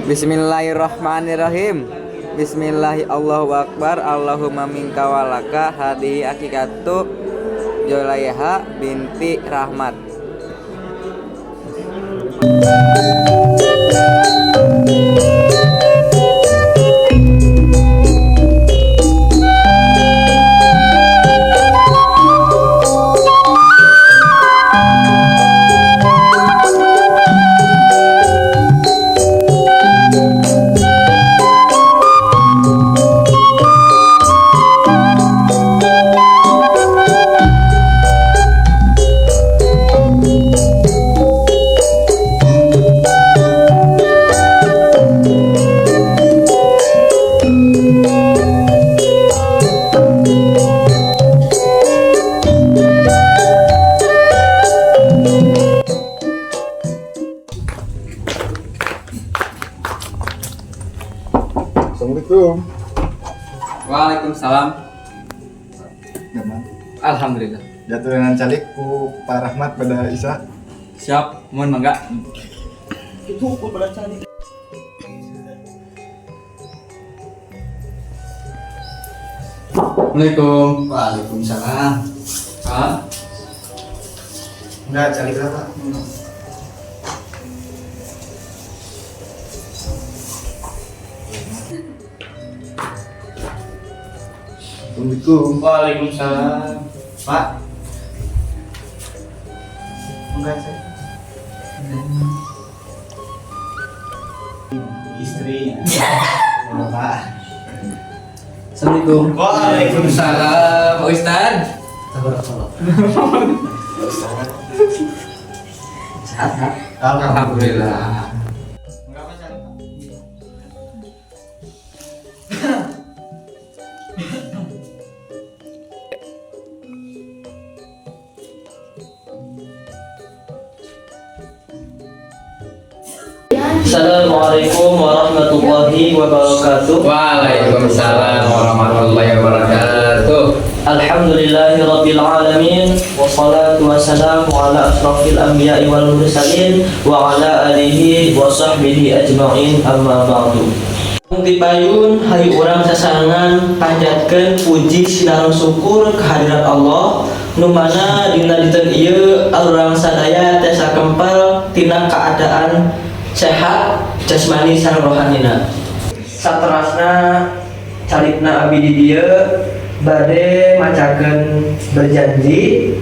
Bismillahirrahmanirrahim. Bismillahi Allahu Akbar. Allahumma minka walaka hadihi akikatu Jolaiha binti Rahmat. Assalamualaikum. Waalaikumsalam. Gaman. Alhamdulillah. Jatuh dengan calik ku Pak Rahmat pada Isa. Siap, mohon mangga. Itu aku pada cari. Assalamualaikum. Waalaikumsalam. Ah, Enggak calik berapa? Assalamualaikum. Waalaikumsalam. Pak. Enggak saya. Istrinya. Oh, Pak. Assalamualaikum. Waalaikumsalam. Pak Ustad. Sehat. Alhamdulillah. Enggak apa cari. Assalamualaikum warahmatullahi wabarakatuh. Waalaikumsalam warahmatullahi wabarakatuh. Alhamdulillahirabbil alamin wassalatu wassalamu ala asrofil anbiya'i wal mursalin wa ala alihi wa sahbihi ajma'in amma ba'du. Dipayun hari urang sasangan panjatkeun puji sareng syukur kehadirat Allah nu mana dina dinten ieu urang sadaya teh sakempel tina keadaan sehat jasmani sareng rohanina. Saterasna calikna abdi di dieu bade macakeun berjanji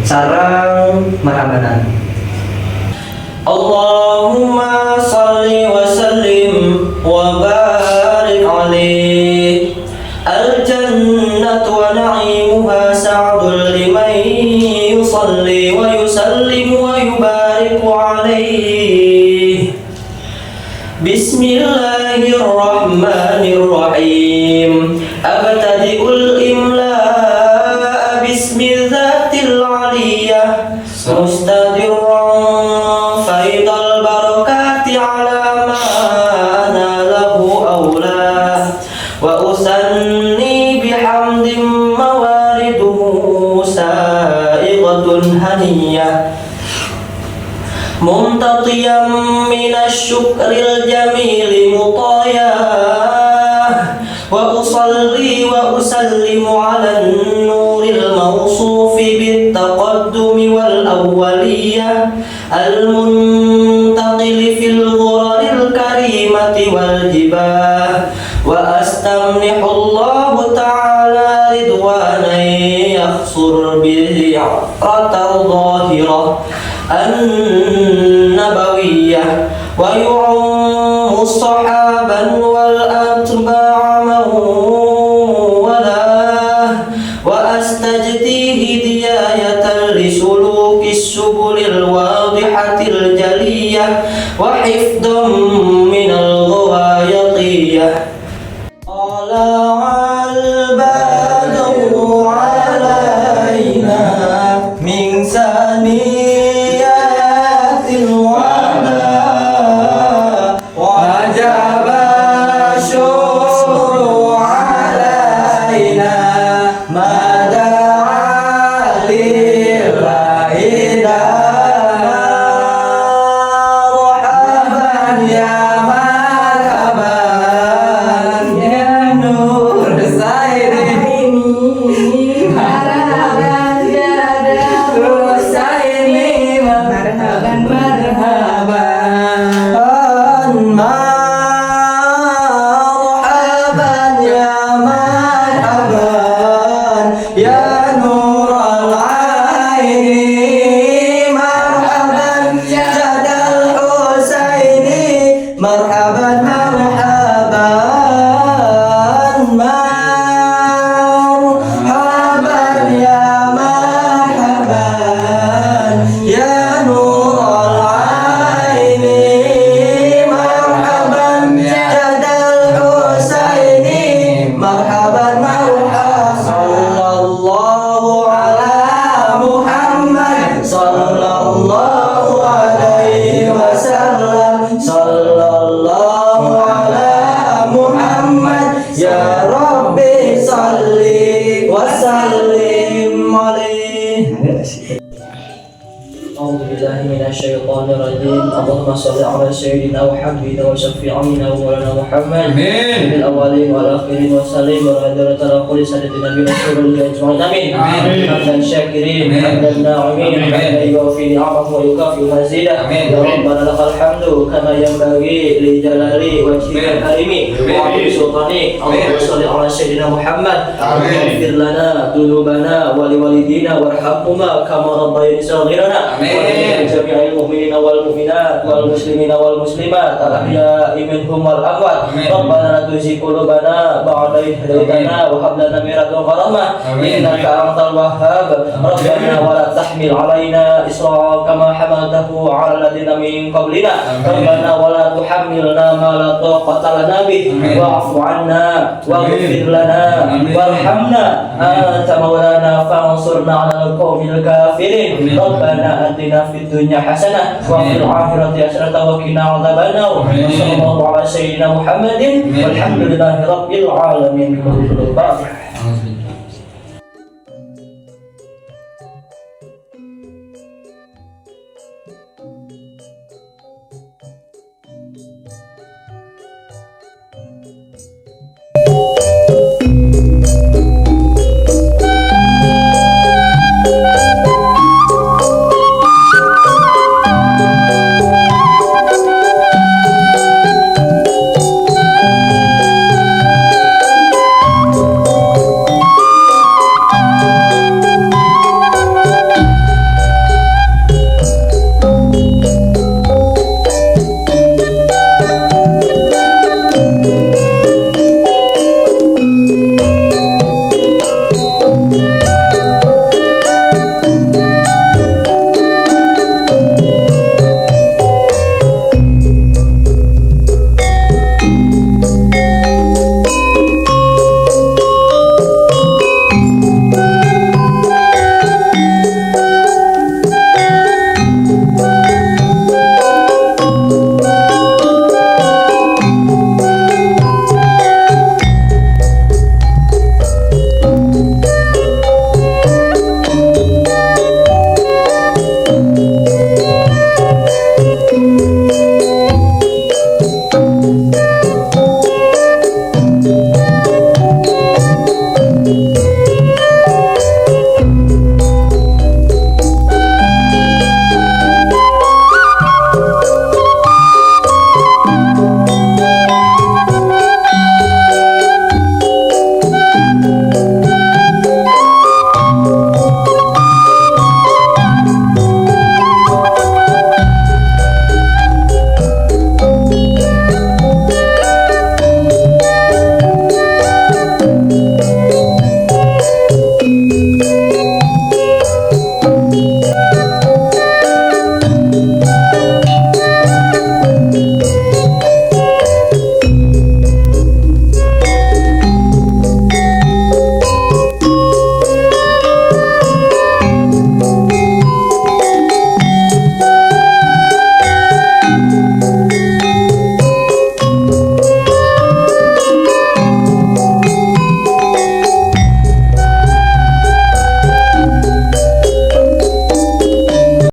sareng marhabanan. Allahumma shalli wa sallim wa barik alaihi al-jannatu wa na'imuha sa'dul liman yusalli wa yusallim wa yubariku alaihi. Bismillahirrahmanirrahim. Abtadi'ul imla'a bismillatil aliyah mustadirran faidal barakati ala ma anallahu awla wa usanni bihamdim mawariduhu sa'iqatun haniyah muntaqiyam minasyukril jamili mutayah wa usalli wa usallimu ala nuril mawsufi bittaqaddumi wal awwaliyah al muntaqili fil ghuraril karimati wal jibah wa astamnihu Allah ta'ala ridwanan yakhsur bihi ratal zahirah an-nabawiyyah wa yu'ammu sahaban wal atba'a mawwalah wa astajdihi hidayatan li sulukis subulil wadihatil jaliyah wa hifdhan minal ghawayatiyah. Tala'al badru alaina min saniyatil wada wajaba syukru alaina mada'a lillahi dama marhaban ya marhaban ya nur sairi marhaban ya nur sairi marhaban marhaban ya marhaban ya nur al-aini marhaban jadal husaini marhaban marhaban marhaban ya marhaban ya nur al-aini marhaban jadal husaini marhaban marhaban sallallahu ala Muhammad sallallahu alaihi wasallam sallallahu ala Muhammad ya Rabbi salli wa sallim alaihi. أعوذ بالله من الشيطان الرجيم اللهم صل على سيدنا وحبيبنا وشفيعنا ومولانا محمد آمين. من الأولين والآخرين وسلم وهدرة رسول سيدنا برسول الله أجمعين آمين آمين. حمدا شاكرين آمين. حمدا ناعمين آمين. حمدا يوفي نعمه ويكافئ مزيدا آمين. يا ربنا لك الحمد كما ينبغي لجلال وجهك الكريم وعظيم سلطانك اللهم صل على سيدنا محمد آمين. واغفر لنا ذنوبنا ولوالدينا وارحمهما كما ربياني صغيرنا جميع المؤمنين والمؤمنات والمسلمين والمسلمات الأحياء منهم والأموات ربنا لا تزغ قلوبنا بعد إذ هديتنا وهب لنا من لدنك رحمة إنك أنت الوهاب ربنا ولا تحمل علينا إصرا كما حملته على الذين من قبلنا ربنا ولا تحملنا ما لا طاقة لنا به واعف عنا واغفر لنا وارحمنا أنت مولانا فانصرنا على القوم الكافرين ربنا آتنا في الدنيا حسنة وفي الآخرة حسنة وقنا عذاب النار وصلى الله على سيدنا محمد والحمد لله رب العالمين.